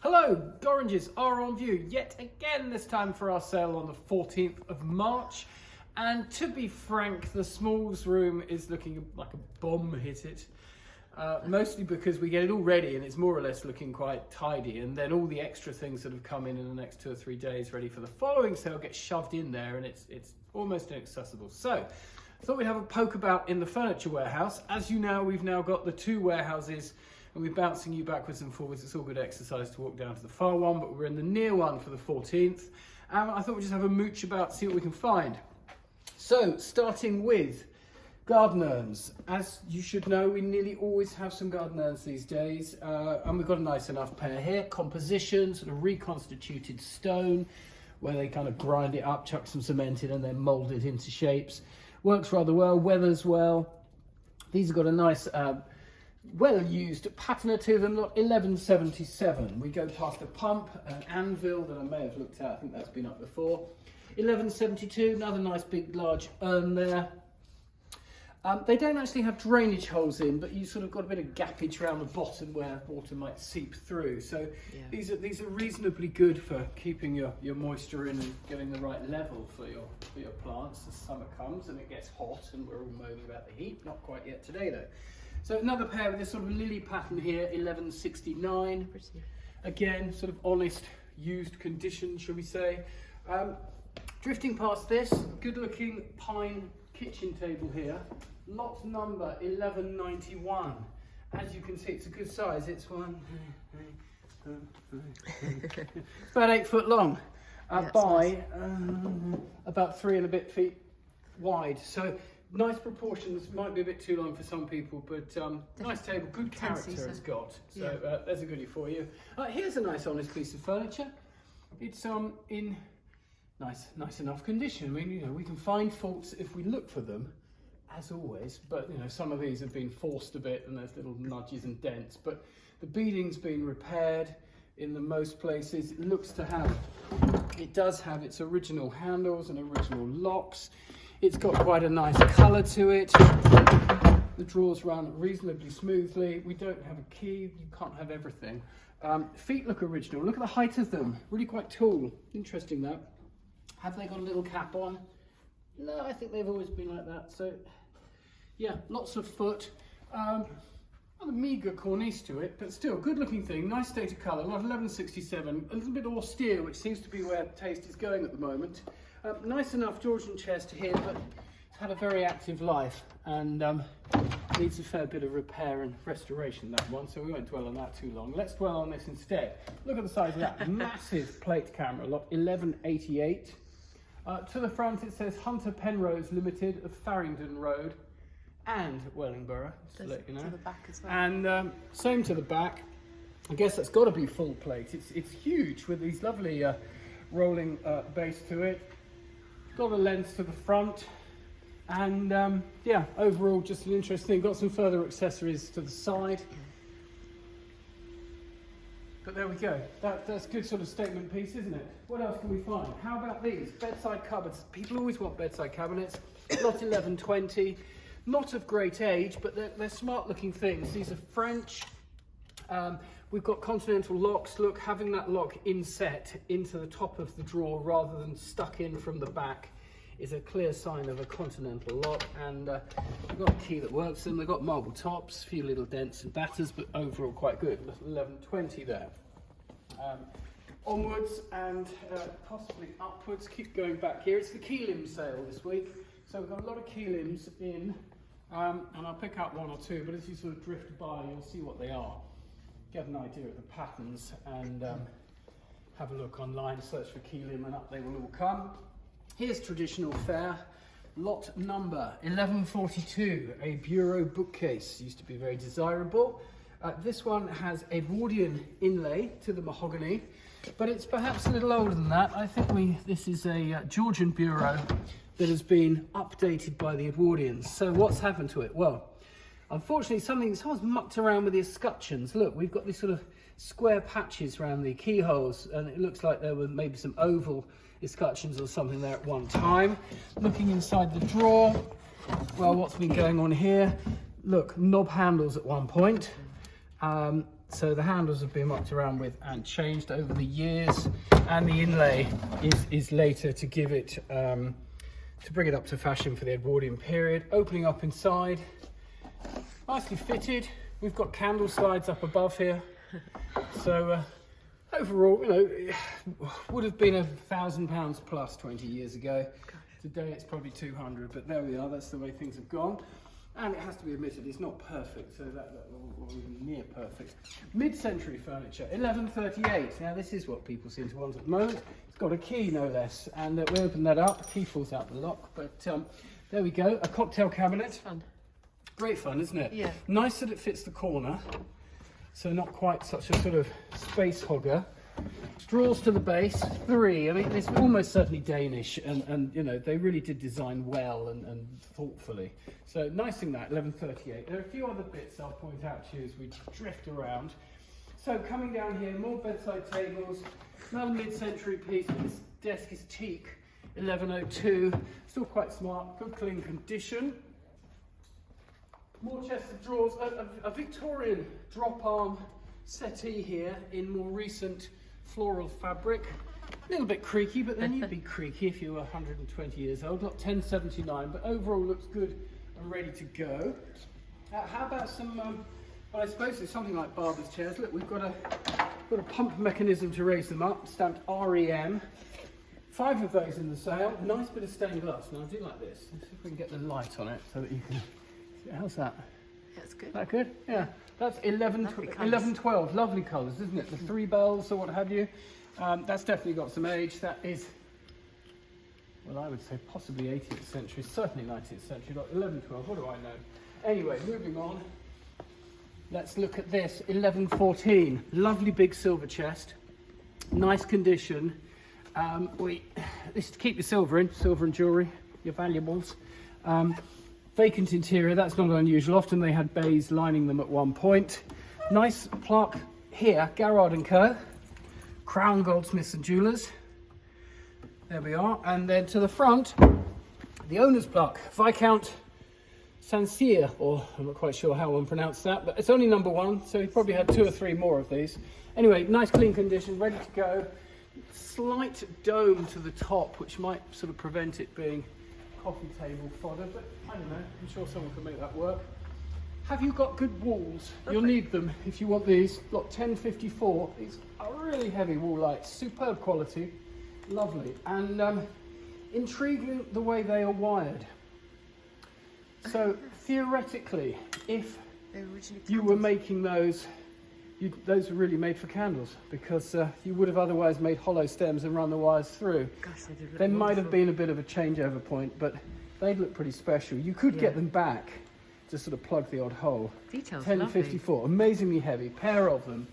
Hello, Gorringes are on view yet again, this time for our sale on the 14th of March. And to be frank, the smalls room is looking like a bomb hit it. Mostly because we get it all ready and it's more or less looking quite tidy, and then all the extra things that have come in the next 2 or 3 days ready for the following sale get shoved in there, and it's almost inaccessible. So I thought we'd have a poke about in the furniture warehouse. As you know, we've now got the 2 warehouses and we're bouncing you backwards and forwards. It's all good exercise to walk down to the far one, but we're in the near one for the 14th. And I thought we'd just have a mooch about, see what we can find. So starting with garden urns. As you should know, we nearly always have some garden urns these days, and we've got a nice enough pair here. Composition, sort of reconstituted stone, where they kind of grind it up, chuck some cement in, and then mould it into shapes. Works rather well, weathers well. These have got a nice, well-used patina to them. Look, 1177. We go past a pump, an anvil that I may have looked at. I think that's been up before. 1172. Another nice big large urn there. They don't actually have drainage holes in, but you sort of got a bit of gappage around the bottom where water might seep through. So yeah, these are reasonably good for keeping your moisture in and getting the right level for your plants as summer comes and it gets hot and we're all moaning about the heat. Not quite yet today though. So another pair with this sort of lily pattern here, 1169. Again, sort of honest, used condition, shall we say. Drifting past this, good looking pine kitchen table here. Lot number 1191. As you can see, it's a good size. It's about 8 foot long by about 3 and a bit feet wide. So nice proportions. Might be a bit too long for some people, but nice table. Good character it's got. So there's a goodie for you. Here's a nice, honest piece of furniture. It's in nice enough condition. I mean, you know, we can find faults if we look for them, as always, but you know, some of these have been forced a bit and there's little nudges and dents, but the beading's been repaired in the most places. It does have its original handles and original locks. It's got quite a nice colour to it. The drawers run reasonably smoothly. We don't have a key, you can't have everything. Feet look original. Look at the height of them, really quite tall. Interesting that. Have they got a little cap on? No, I think they've always been like that. So yeah, lots of foot. Not a meagre cornice to it, but still good looking thing. Nice state of colour. Lot 1167. A little bit austere, which seems to be where taste is going at the moment. Nice enough Georgian chest here, but it's had a very active life and needs a fair bit of repair and restoration, that one, so we won't dwell on that too long. Let's dwell on this instead. Look at the size of that massive plate camera. Lot 1188. To the front it says Hunter Penrose Limited of Farringdon Road and Wellingborough, just to let you know. To the back as well. And same to the back. I guess that's got to be full plate. It's huge with these lovely rolling base to it. Got a lens to the front, and yeah, overall just an interesting. Got some further accessories to the side. But there we go. That's a good sort of statement piece, isn't it? What else can we find? How about these? Bedside cupboards. People always want bedside cabinets. Lot 1120. Not of great age, but they're smart looking things. These are French. We've got continental locks. Look, having that lock inset into the top of the drawer rather than stuck in from the back is a clear sign of a continental lock. And we've got a key that works them. They've got marble tops, a few little dents and batters, but overall quite good. 1120 there. Onwards and possibly upwards. Keep going back here. It's the key limb sale this week. So we've got a lot of key limbs in, and I'll pick up 1 or 2, but as you sort of drift by, you'll see what they are. Get an idea of the patterns and have a look online, search for key limb, and up they will all come. Here's traditional fare. Lot number 1142, a bureau bookcase. Used to be very desirable. This one has Edwardian inlay to the mahogany, but it's perhaps a little older than that. I think this is a Georgian bureau that has been updated by the Edwardians. So what's happened to it? Well, unfortunately, someone's mucked around with the escutcheons. Look, we've got these sort of square patches around the keyholes, and it looks like there were maybe some oval escutcheons or something there at one time. Looking inside the drawer, well, what's been going on here? Look, knob handles at one point. So the handles have been mucked around with and changed over the years, and the inlay is later to give it, to bring it up to fashion for the Edwardian period. Opening up inside, nicely fitted. We've got candle slides up above here. So overall, you know, would have been £1,000 plus 20 years ago. Today it's probably 200, but there we are, that's the way things have gone. And it has to be admitted, it's not perfect, so that or even near perfect. Mid-century furniture, 1138. Now this is what people seem to want at the moment. It's got a key, no less, and we open that up, the key falls out the lock, but there we go, a cocktail cabinet. Fun. Great fun, isn't it? Yeah. Nice that it fits the corner, so not quite such a sort of space hogger. Drawers to the base, 3. I mean, it's almost certainly Danish, and you know, they really did design well and thoughtfully. So nice thing that, 1138. There are a few other bits I'll point out to you as we drift around. So coming down here, more bedside tables, another mid-century piece. This desk is teak, 1102. Still quite smart, good clean condition. More chest of drawers, a Victorian drop arm settee here in more recent floral fabric. A little bit creaky, but then you'd be creaky if you were 120 years old. Not 1079, but overall looks good and ready to go. How about some, well, I suppose it's something like barber's chairs. Look, we've got a pump mechanism to raise them up, stamped REM. 5 of those in the sale. Nice bit of stained glass. Now I do like this. Let's see if we can get the light on it so that you can. How's that? That's good. Is that good? Yeah. That's 1112. Lovely colours, isn't it? The 3 bells or what have you. That's definitely got some age. That is, well, I would say possibly 18th century, certainly 19th century. Like 1112. What do I know? Anyway, moving on. Let's look at this. 1114. Lovely big silver chest. Nice condition. This is to keep your silver in, silver and jewellery, your valuables. Vacant interior, that's not unusual. Often they had bays lining them at one point. Nice plaque here, Garrard & Co. Crown Goldsmiths and Jewellers. There we are. And then to the front, the owner's plaque, Viscount Saint-Cyr, or I'm not quite sure how one pronounced that, but it's only number 1, so he probably had 2 or 3 more of these. Anyway, nice clean condition, ready to go. Slight dome to the top, which might sort of prevent it being coffee table fodder, but I don't know, I'm sure someone can make that work. Have you got good walls? You'll need them if you want these. Lot 1054, these are really heavy wall lights, superb quality, lovely, and intriguing the way they are wired. So theoretically, if you were making those, those were really made for candles, because you would have otherwise made hollow stems and run the wires through. Gosh, There might have been a bit of a changeover point, but they'd look pretty special. You could get them back to sort of plug the odd hole. Details, 1054, lovely. Amazingly heavy, pair of them.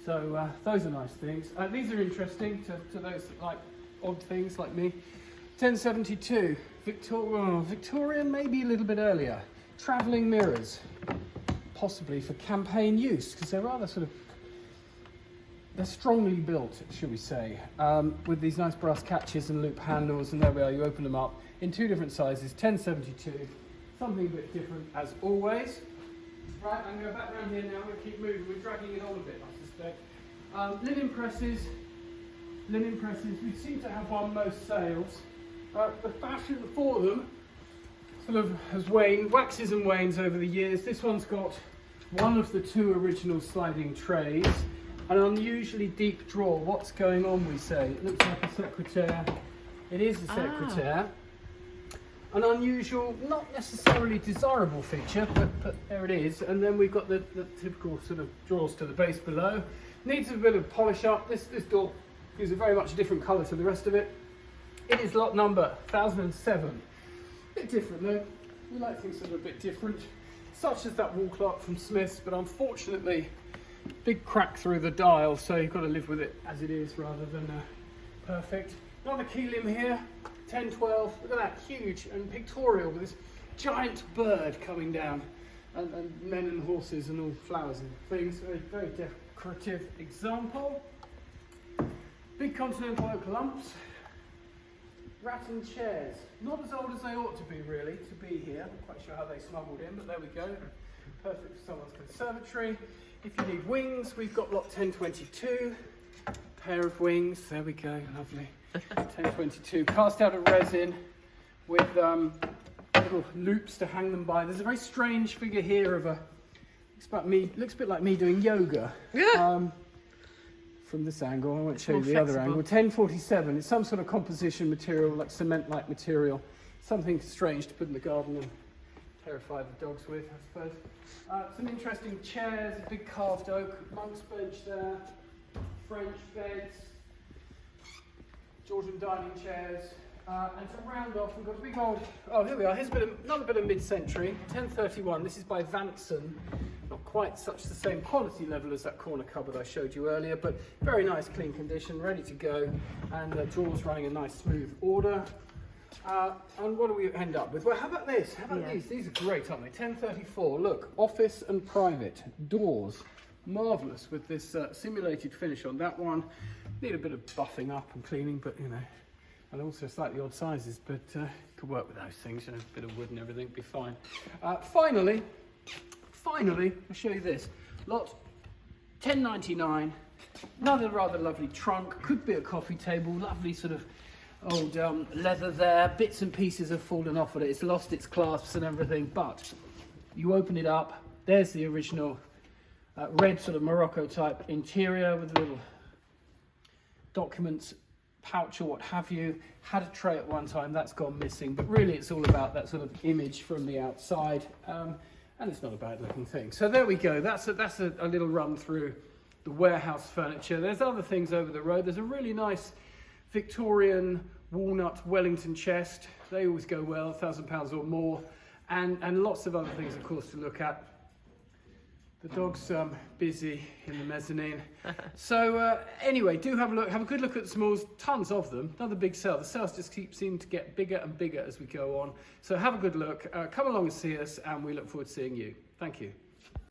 So those are nice things. These are interesting to those that like odd things like me. 1072, Victorian, maybe a little bit earlier. Travelling mirrors. Possibly for campaign use, because they're rather sort of, they're strongly built, shall we say, with these nice brass catches and loop handles, and there we are, you open them up in 2 different sizes, 1072, something a bit different as always. Right, I'm going to go back around here now, we'll keep moving, we're dragging it on a bit, I suspect. Linen presses, we seem to have won most sales. The fashion for them sort of has waned, waxes and wanes over the years. This one's got one of the 2 original sliding trays, an unusually deep drawer. What's going on, we say? It looks like a secretaire. It is a secretaire. An unusual, not necessarily desirable feature, but there it is. And then we've got the typical sort of drawers to the base below. Needs a bit of polish up. This door is a very much different colour to the rest of it. It is lot number 1007. Bit different though. We like things that are a bit different, such as that wall clock from Smith's, but unfortunately, big crack through the dial, so you've got to live with it as it is rather than perfect. Another key limb here, 1012. Look at that, huge and pictorial with this giant bird coming down, and men and horses and all flowers and things. Very, very decorative example. Big continental oak lumps. Rattan chairs, not as old as they ought to be really, to be here. I'm not quite sure how they smuggled in, but there we go. Perfect for someone's conservatory. If you need wings, we've got lot 1022. Pair of wings, there we go, lovely. 1022, cast out of resin with little loops to hang them by. There's a very strange figure here of looks a bit like me doing yoga. From this angle, I won't show you the other angle. 1047, it's some sort of composition material, like cement-like material. Something strange to put in the garden and terrify the dogs with, I suppose. Some interesting chairs, a big carved oak, monk's bench there, French beds, Georgian dining chairs, and to round off, we've got a big old, oh here we are, here's another bit of mid-century, 1031, this is by Vanson. Not quite such the same quality level as that corner cupboard I showed you earlier, but very nice, clean condition, ready to go, and drawers running a nice smooth order. And what do we end up with? Well, how about this? How about these? These are great, aren't they? 1034, look, office and private, doors. Marvellous with this simulated finish on that one. Need a bit of buffing up and cleaning, but you know, and also slightly odd sizes, but could work with those things, you know, a bit of wood and everything, be fine. Finally, I'll show you this. Lot 1099, another rather lovely trunk, could be a coffee table, lovely sort of old leather there, bits and pieces have fallen off of it, it's lost its clasps and everything, but you open it up, there's the original red sort of Morocco type interior with little documents, pouch or what have you. Had a tray at one time, that's gone missing, but really it's all about that sort of image from the outside, and it's not a bad looking thing. So there we go, that's a little run through the warehouse furniture. There's other things over the road. There's a really nice Victorian walnut Wellington chest. They always go well, £1,000 or more, and lots of other things, of course, to look at. The dog's busy in the mezzanine. So anyway, do have a look. Have a good look at the smalls. Tons of them. Another big sale. The sales just seem to get bigger and bigger as we go on. So have a good look. Come along and see us, and we look forward to seeing you. Thank you.